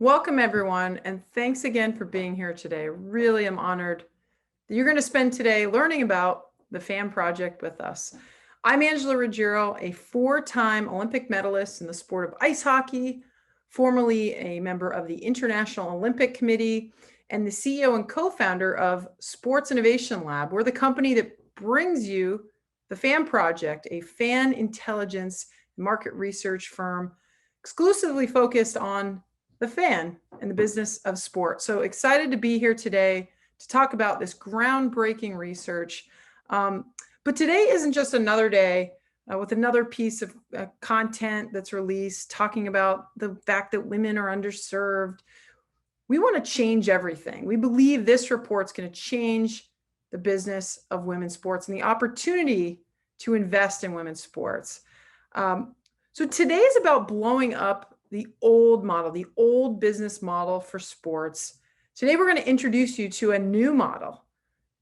Welcome, everyone, and thanks again for being here today. Really am honored that you're going to spend today learning about the FAM project with us. I'm Angela Ruggiero, a four-time Olympic medalist in the sport of ice hockey, formerly a member of the International Olympic Committee, and the CEO and co-founder of Sports Innovation Lab. We're the company that brings you the FAM project, a fan intelligence market research firm exclusively focused on the fan and the business of sport. So excited to be here today to talk about this groundbreaking research. But today isn't just another day with another piece of content that's released talking about the fact that women are underserved. We want to change everything. We believe this report's going to change the business of women's sports and the opportunity to invest in women's sports. So today is about blowing up the old model, the old business model for sports. Today, we're going to introduce you to a new model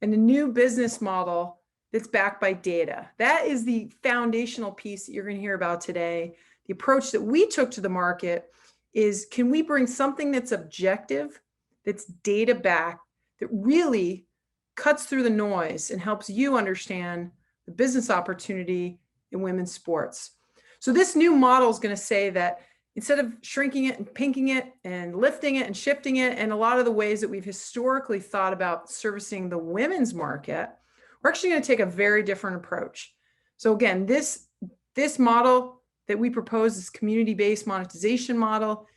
and a new business model that's backed by data. That is the foundational piece that you're going to hear about today. The approach that we took to the market is, can we bring something that's objective, that's data backed, that really cuts through the noise and helps you understand the business opportunity in women's sports. So this new model is going to say that instead of shrinking it and pinking it and lifting it and shifting it, and a lot of the ways that we've historically thought about servicing the women's market, we're actually going to take a very different approach. So again, this model that we propose, this community-based monetization model,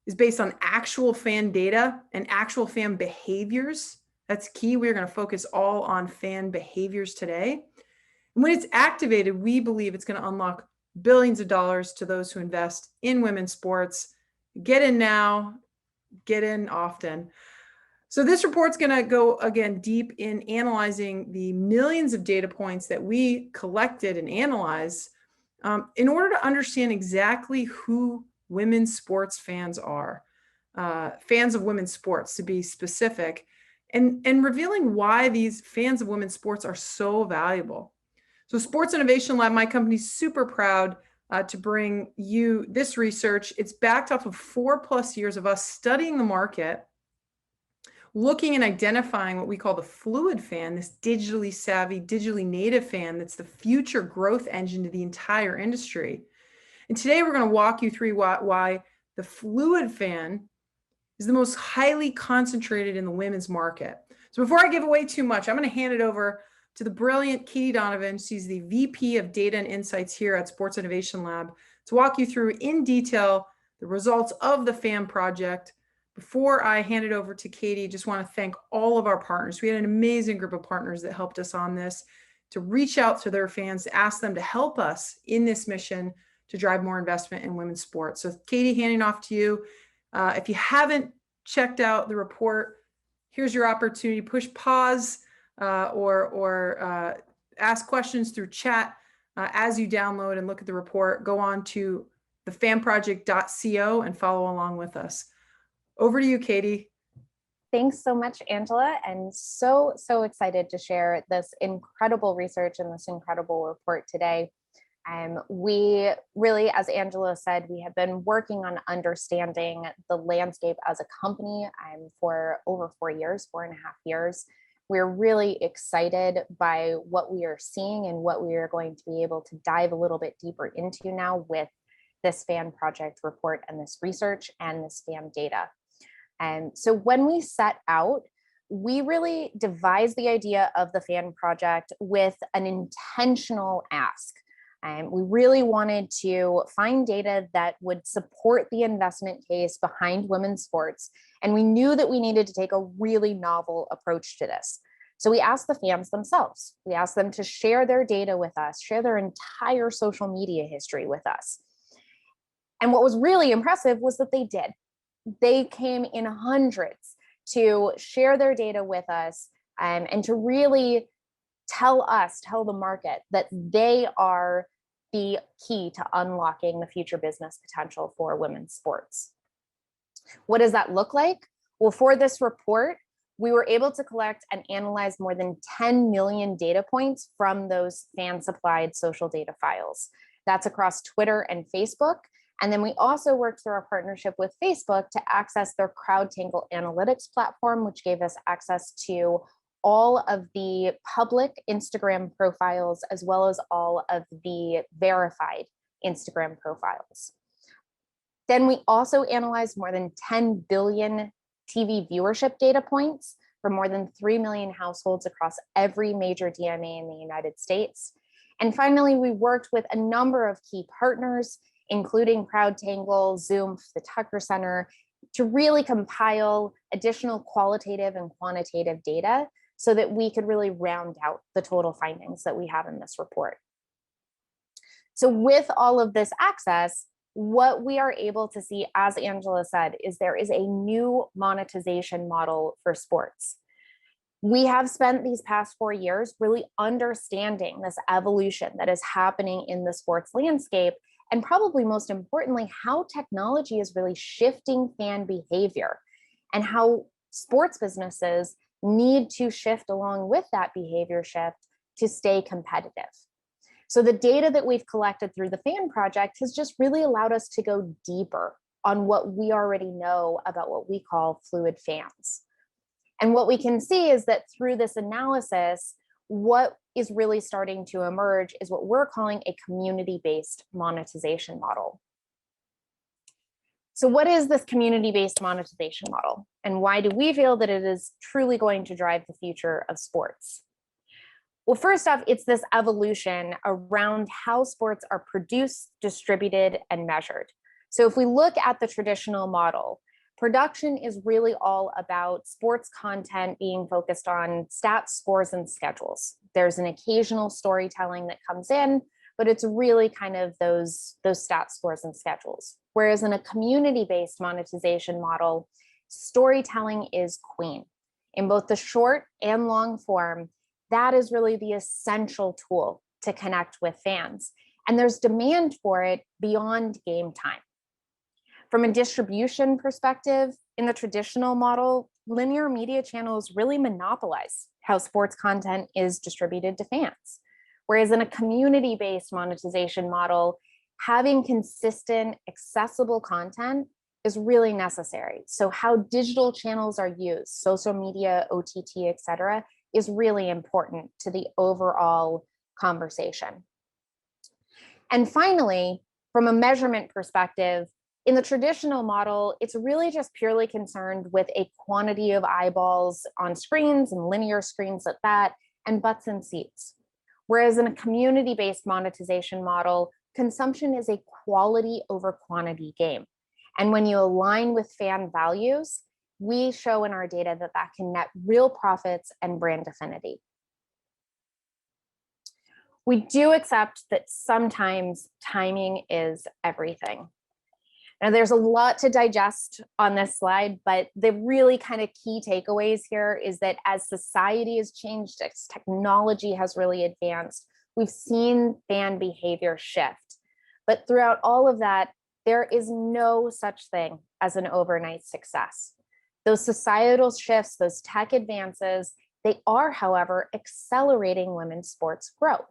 is based on actual fan data and actual fan behaviors. That's key. We're going to focus all on fan behaviors today. And when it's activated, we believe it's going to unlock billions of dollars to those who invest in women's sports. Get in now, get in often. So this report's going to go, again, deep in analyzing the millions of data points that we collected and analyzed in order to understand exactly who women's sports fans are, fans of women's sports to be specific, and revealing why these fans of women's sports are so valuable. So Sports Innovation Lab, my company's super proud to bring you this research. It's backed off of 4+ years of us studying the market, looking and identifying what we call the fluid fan, this digitally savvy, digitally native fan that's the future growth engine to the entire industry. And today we're going to walk you through why the fluid fan is the most highly concentrated in the women's market. So before I give away too much, I'm going to hand it over to the brilliant Caiti Donovan. She's the VP of Data and Insights here at Sports Innovation Lab, to walk you through in detail the results of the FAM project. Before I hand it over to Caiti, just want to thank all of our partners. We had an amazing group of partners that helped us on this, to reach out to their fans, to ask them to help us in this mission to drive more investment in women's sports. So Caiti, handing off to you. If you haven't checked out the report, here's your opportunity. Push pause or ask questions through chat as you download and look at the report. Go on to thefamproject.co and follow along with us. Over to you, Caiti. Thanks so much, Angela, and so excited to share this incredible research and this incredible report today. We really, as Angela said, we have been working on understanding the landscape as a company for over 4 years, 4.5 years. We're really excited by what we are seeing and what we are going to be able to dive a little bit deeper into now with this FAM project report and this research and this FAM data. And so when we set out, we really devised the idea of the FAM project with an intentional ask. We really wanted to find data that would support the investment case behind women's sports. And we knew that we needed to take a really novel approach to this. So we asked the fans themselves. We asked them to share their data with us, share their entire social media history with us. And what was really impressive was that they did. They came in hundreds to share their data with us and to really tell the market that they are the key to unlocking the future business potential for women's sports. What does that look like? Well, for this report, we were able to collect and analyze more than 10 million data points from those fan-supplied social data files. That's across Twitter and Facebook. And then we also worked through our partnership with Facebook to access their CrowdTangle analytics platform, which gave us access to all of the public Instagram profiles, as well as all of the verified Instagram profiles. Then we also analyzed more than 10 billion TV viewership data points for more than 3 million households across every major DMA in the United States. And finally, we worked with a number of key partners, including CrowdTangle, Zoom, the Tucker Center, to really compile additional qualitative and quantitative data so that we could really round out the total findings that we have in this report. So with all of this access, what we are able to see, as Angela said, is there is a new monetization model for sports. We have spent these past 4 years really understanding this evolution that is happening in the sports landscape, and probably most importantly, how technology is really shifting fan behavior and how sports businesses need to shift along with that behavior shift to stay competitive. So the data that we've collected through the Fan Project has just really allowed us to go deeper on what we already know about what we call fluid fans. And what we can see is that through this analysis, what is really starting to emerge is what we're calling a community-based monetization model. So what is this community-based monetization model? And why do we feel that it is truly going to drive the future of sports? Well, first off, it's this evolution around how sports are produced, distributed, and measured. So if we look at the traditional model, production is really all about sports content being focused on stats, scores, and schedules. There's an occasional storytelling that comes in, but it's really kind of those stats, scores, and schedules. Whereas in a community-based monetization model, storytelling is queen. In both the short and long form, that is really the essential tool to connect with fans. And there's demand for it beyond game time. From a distribution perspective, in the traditional model, linear media channels really monopolize how sports content is distributed to fans. Whereas in a community-based monetization model, having consistent, accessible content is really necessary. So how digital channels are used, social media, OTT, et cetera, is really important to the overall conversation. And finally, from a measurement perspective, in the traditional model, it's really just purely concerned with a quantity of eyeballs on screens and linear screens at that, and butts and seats. Whereas in a community-based monetization model, consumption is a quality over quantity game. And when you align with fan values, we show in our data that that can net real profits and brand affinity. We do accept that sometimes timing is everything. Now, there's a lot to digest on this slide, but the really kind of key takeaways here is that as society has changed, as technology has really advanced, we've seen fan behavior shift. But throughout all of that, there is no such thing as an overnight success. Those societal shifts, those tech advances, they are, however, accelerating women's sports growth.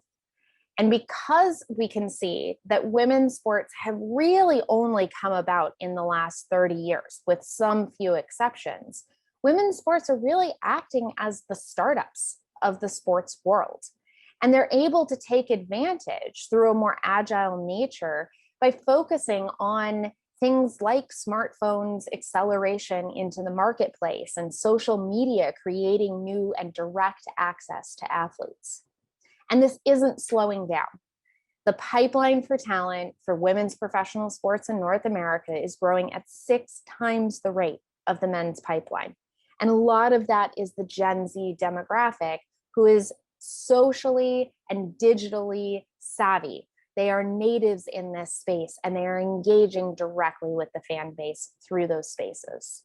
And because we can see that women's sports have really only come about in the last 30 years, with some few exceptions, women's sports are really acting as the startups of the sports world. And they're able to take advantage through a more agile nature by focusing on things like smartphones, acceleration into the marketplace, and social media creating new and direct access to athletes. And this isn't slowing down. The pipeline for talent for women's professional sports in North America is growing at 6 times the rate of the men's pipeline. And a lot of that is the Gen Z demographic who is socially and digitally savvy. They are natives in this space and they are engaging directly with the fan base through those spaces.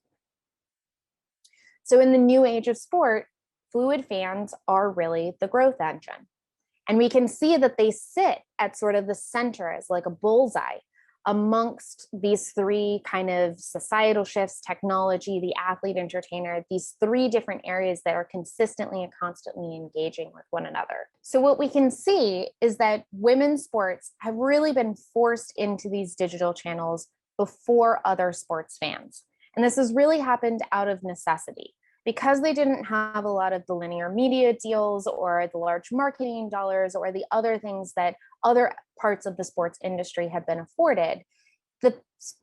So in the new age of sport, fluid fans are really the growth engine. And we can see that they sit at sort of the center as like a bullseye amongst these three kind of societal shifts, technology, the athlete, entertainer, these three different areas that are consistently and constantly engaging with one another. So what we can see is that women's sports have really been forced into these digital channels before other sports fans. And this has really happened out of necessity. Because they didn't have a lot of the linear media deals or the large marketing dollars or the other things that other parts of the sports industry have been afforded, the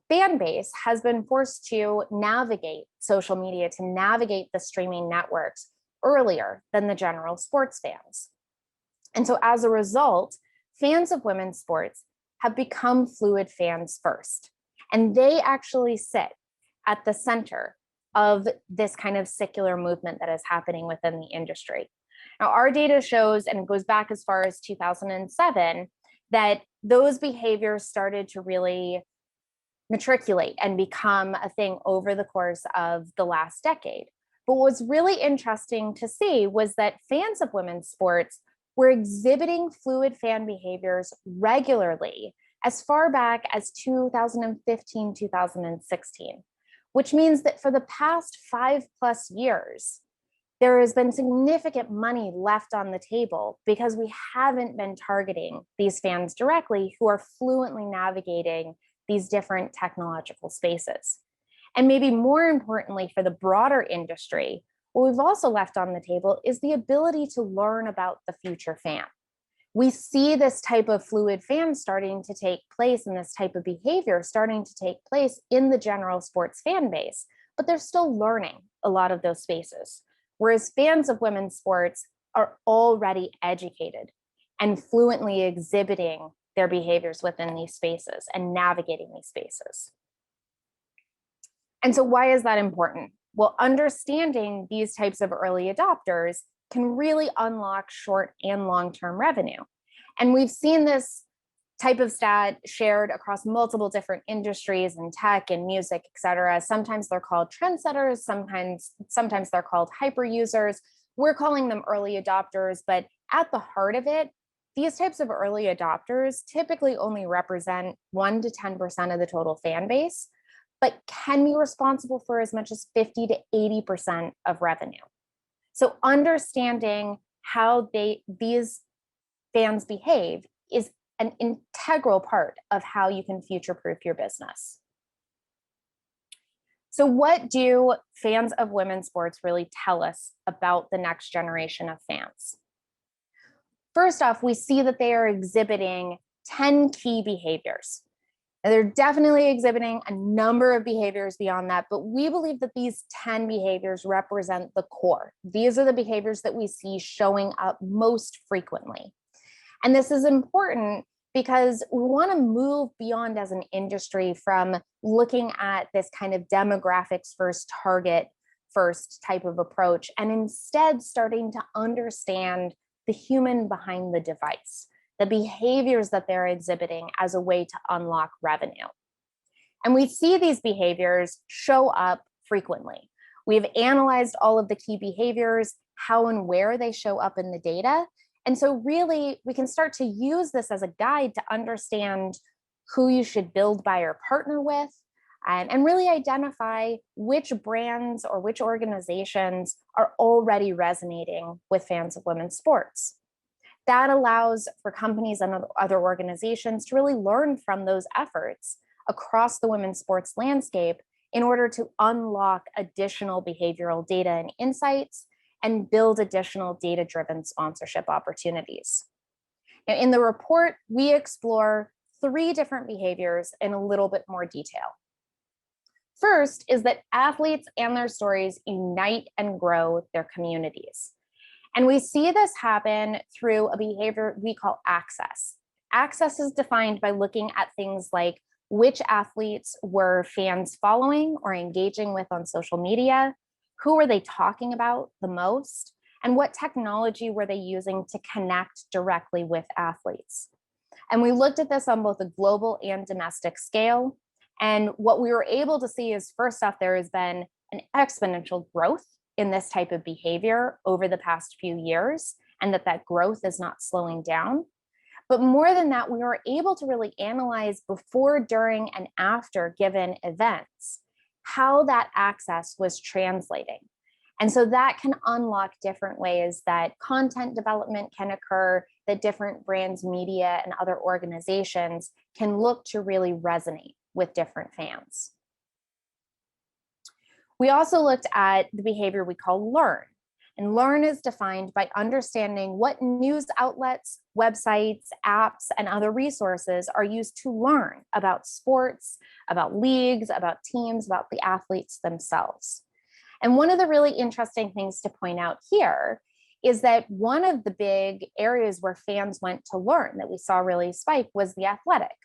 fan base has been forced to navigate social media, to navigate the streaming networks earlier than the general sports fans. And so as a result, fans of women's sports have become fluid fans first. And they actually sit at the center of this kind of secular movement that is happening within the industry. Now, our data shows, and it goes back as far as 2007, that those behaviors started to really matriculate and become a thing over the course of the last decade. But what was really interesting to see was that fans of women's sports were exhibiting fluid fan behaviors regularly as far back as 2015, 2016. Which means that for the past 5+ years, there has been significant money left on the table because we haven't been targeting these fans directly who are fluently navigating these different technological spaces. And maybe more importantly for the broader industry, what we've also left on the table is the ability to learn about the future fan. We see this type of fluid fan starting to take place and this type of behavior starting to take place in the general sports fan base, but they're still learning a lot of those spaces. Whereas fans of women's sports are already educated and fluently exhibiting their behaviors within these spaces and navigating these spaces. And so why is that important? Well, understanding these types of early adopters can really unlock short and long-term revenue. And we've seen this type of stat shared across multiple different industries in tech and music, et cetera. Sometimes they're called trendsetters, sometimes they're called hyper users. We're calling them early adopters, but at the heart of it, these types of early adopters typically only represent 1 to 10% of the total fan base, but can be responsible for as much as 50 to 80% of revenue. So understanding how these fans behave is an integral part of how you can future-proof your business. So what do fans of women's sports really tell us about the next generation of fans? First off, we see that they are exhibiting 10 key behaviors. And they're definitely exhibiting a number of behaviors beyond that, but we believe that these 10 behaviors represent the core. These are the behaviors that we see showing up most frequently. And this is important because we want to move beyond as an industry from looking at this kind of demographics first, target first type of approach, and instead starting to understand the human behind the device, the behaviors that they're exhibiting as a way to unlock revenue. And we see these behaviors show up frequently. We've analyzed all of the key behaviors, how and where they show up in the data. And so really, we can start to use this as a guide to understand who you should build, buy, or partner with, and really identify which brands or which organizations are already resonating with fans of women's sports. That allows for companies and other organizations to really learn from those efforts across the women's sports landscape in order to unlock additional behavioral data and insights and build additional data-driven sponsorship opportunities. Now, in the report, we explore 3 different behaviors in a little bit more detail. First is that athletes and their stories unite and grow their communities. And we see this happen through a behavior we call access. Access is defined by looking at things like which athletes were fans following or engaging with on social media, who were they talking about the most, and what technology were they using to connect directly with athletes. And we looked at this on both a global and domestic scale. And what we were able to see is, first off, there has been an exponential growth in this type of behavior over the past few years, and that growth is not slowing down. But more than that, we were able to really analyze before, during, and after given events, how that access was translating. And so that can unlock different ways that content development can occur, that different brands, media, and other organizations can look to really resonate with different fans. We also looked at the behavior we call learn. And learn is defined by understanding what news outlets, websites, apps, and other resources are used to learn about sports, about leagues, about teams, about the athletes themselves. And one of the really interesting things to point out here is that one of the big areas where fans went to learn that we saw really spike was The Athletic.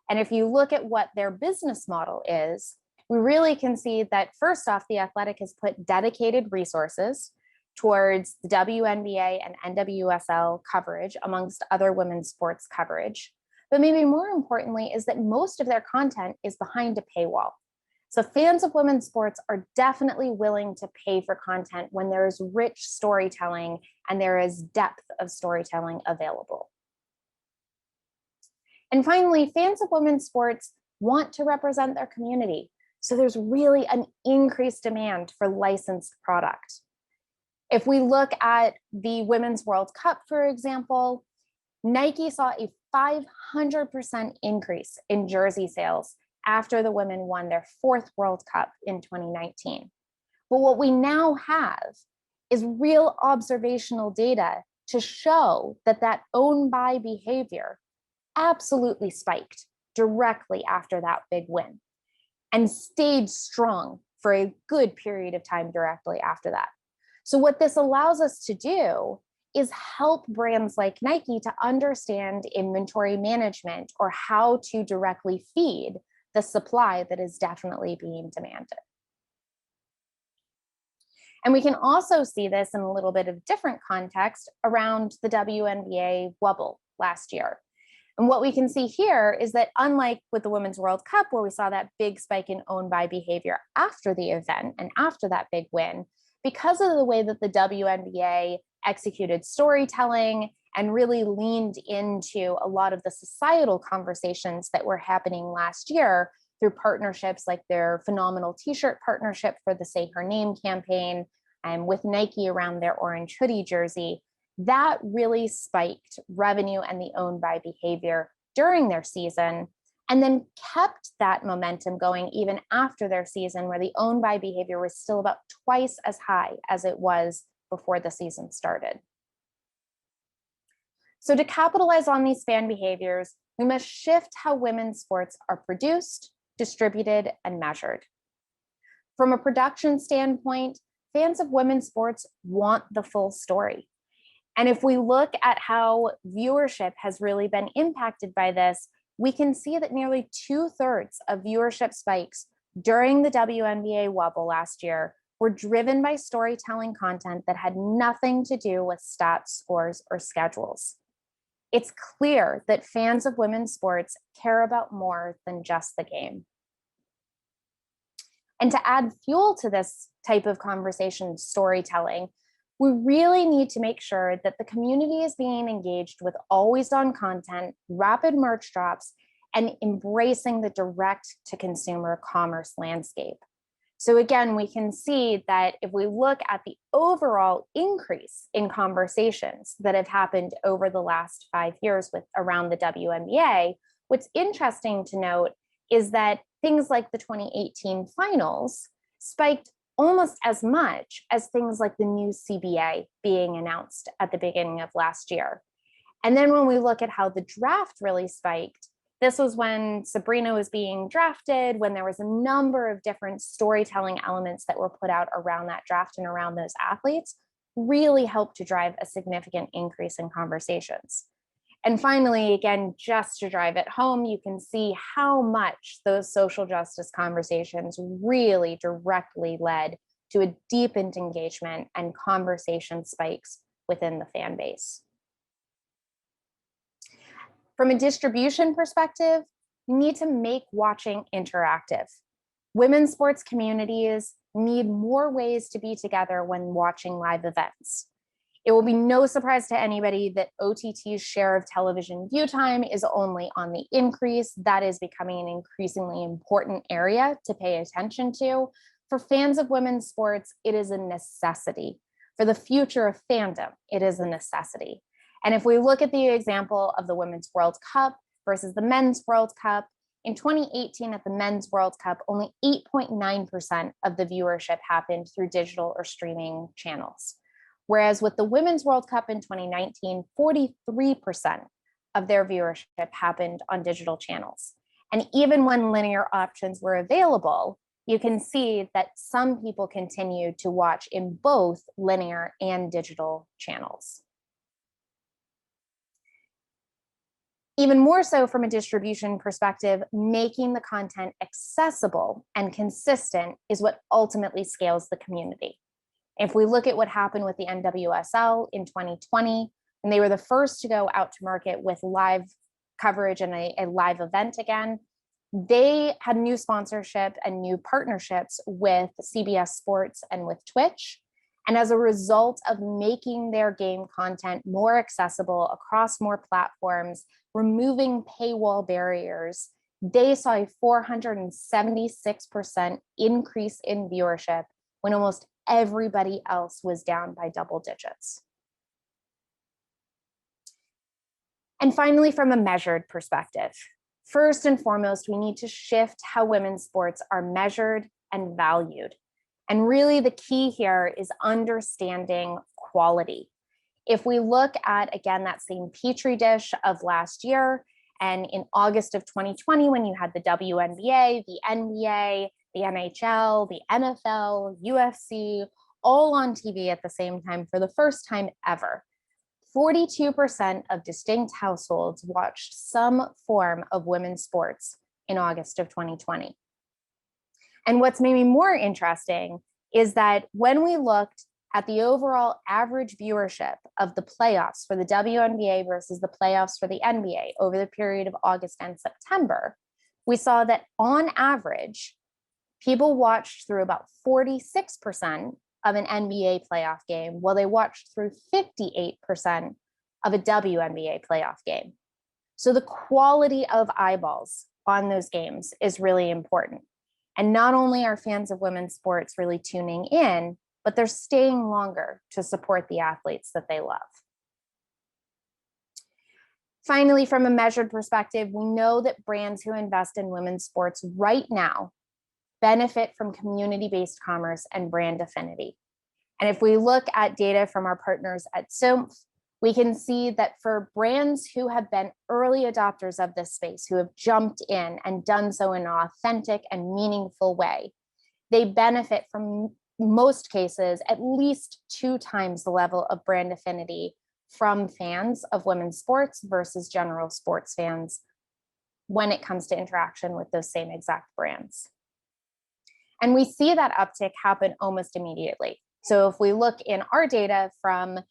And if you look at what their business model is, we really can see that first off, The Athletic has put dedicated resources towards the WNBA and NWSL coverage, amongst other women's sports coverage. But maybe more importantly is that most of their content is behind a paywall. So fans of women's sports are definitely willing to pay for content when there is rich storytelling and there is depth of storytelling available. And finally, fans of women's sports want to represent their community. So there's really an increased demand for licensed product. If we look at the Women's World Cup, for example, Nike saw a 500% increase in jersey sales after the women won their 4th World Cup in 2019. But what we now have is real observational data to show that that own buy behavior absolutely spiked directly after that big win and stayed strong for a good period of time directly after that. So what this allows us to do is help brands like Nike to understand inventory management or how to directly feed the supply that is definitely being demanded. And we can also see this in a little bit of different context around the WNBA bubble last year. And what we can see here is that unlike with the Women's World Cup, where we saw that big spike in own buy behavior after the event and after that big win, because of the way that the WNBA executed storytelling and really leaned into a lot of the societal conversations that were happening last year through partnerships like their phenomenal t-shirt partnership for the Say Her Name campaign and with Nike around their orange hoodie jersey, that really spiked revenue and the own buy behavior during their season, and then kept that momentum going even after their season, where the own buy behavior was still about twice as high as it was before the season started. So to capitalize on these fan behaviors, we must shift how women's sports are produced, distributed, and measured. From a production standpoint, fans of women's sports want the full story. And if we look at how viewership has really been impacted by this, we can see that nearly 2/3 of viewership spikes during the WNBA wobble last year were driven by storytelling content that had nothing to do with stats, scores, or schedules. It's clear that fans of women's sports care about more than just the game. And to add fuel to this type of conversation storytelling, we really need to make sure that the community is being engaged with always-on content, rapid merch drops, and embracing the direct-to-consumer commerce landscape. So again, we can see that if we look at the overall increase in conversations that have happened over the last 5 years with around the WNBA, what's interesting to note is that things like the 2018 finals spiked almost as much as things like the new CBA being announced at the beginning of last year. And then when we look at how the draft really spiked, this was when Sabrina was being drafted, when there was a number of different storytelling elements that were put out around that draft and around those athletes, really helped to drive a significant increase in conversations. And finally, again, just to drive it home, you can see how much those social justice conversations really directly led to a deepened engagement and conversation spikes within the fan base. From a distribution perspective, you need to make watching interactive. Women's sports communities need more ways to be together when watching live events. It will be no surprise to anybody that OTT's share of television view time is only on the increase. That is becoming an increasingly important area to pay attention to. For fans of women's sports, it is a necessity. For the future of fandom, it is a necessity. And if we look at the example of the Women's World Cup versus the Men's World Cup, in 2018 at the Men's World Cup, only 8.9% of the viewership happened through digital or streaming channels. Whereas with the Women's World Cup in 2019, 43% of their viewership happened on digital channels. And even when linear options were available, you can see that some people continue to watch in both linear and digital channels. Even more so from a distribution perspective, making the content accessible and consistent is what ultimately scales the community. If we look at what happened with the NWSL in 2020, and they were the first to go out to market with live coverage and a live event again, they had new sponsorship and new partnerships with CBS Sports and with Twitch. And as a result of making their game content more accessible across more platforms, removing paywall barriers, they saw a 476% increase in viewership when almost everybody else was down by double digits. And finally, from a measured perspective, first and foremost, we need to shift how women's sports are measured and valued. And really the key here is understanding quality. If we look at, again, that same Petri dish of last year, and in August of 2020, when you had the WNBA, the NBA, the NHL, the NFL, UFC, all on TV at the same time for the first time ever, 42% of distinct households watched some form of women's sports in August of 2020. And what's maybe more interesting is that when we looked at the overall average viewership of the playoffs for the WNBA versus the playoffs for the NBA over the period of August and September, we saw that on average, people watched through about 46% of an NBA playoff game, while they watched through 58% of a WNBA playoff game. So the quality of eyeballs on those games is really important. And not only are fans of women's sports really tuning in, but they're staying longer to support the athletes that they love. Finally, from a measured perspective, we know that brands who invest in women's sports right now benefit from community-based commerce and brand affinity. And if we look at data from our partners at SOMF, we can see that for brands who have been early adopters of this space, who have jumped in and done so in an authentic and meaningful way, they benefit from, most cases, at least 2 times the level of brand affinity from fans of women's sports versus general sports fans when it comes to interaction with those same exact brands. And we see that uptick happen almost immediately. So if we look in our data from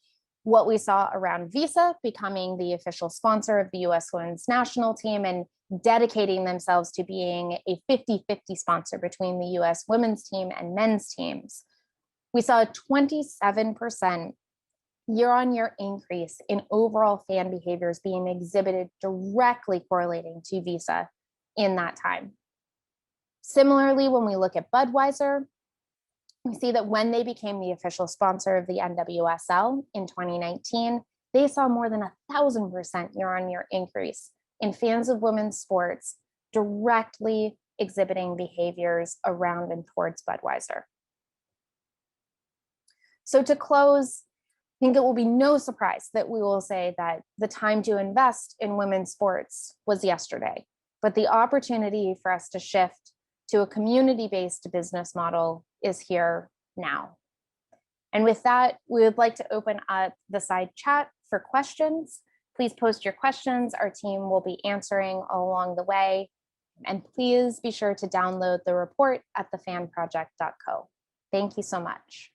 what we saw around Visa becoming the official sponsor of the US women's national team and dedicating themselves to being a 50-50 sponsor between the US women's team and men's teams, we saw a 27% year-on-year increase in overall fan behaviors being exhibited directly correlating to Visa in that time. Similarly, when we look at Budweiser, we see that when they became the official sponsor of the NWSL in 2019, they saw more than 1,000% year-on-year increase in fans of women's sports directly exhibiting behaviors around and towards Budweiser. So to close, I think it will be no surprise that we will say that the time to invest in women's sports was yesterday, but the opportunity for us to shift to a community-based business model is here now. And with that, we would like to open up the side chat for questions. Please post your questions. Our team will be answering along the way. And please be sure to download the report at thefanproject.co. Thank you so much.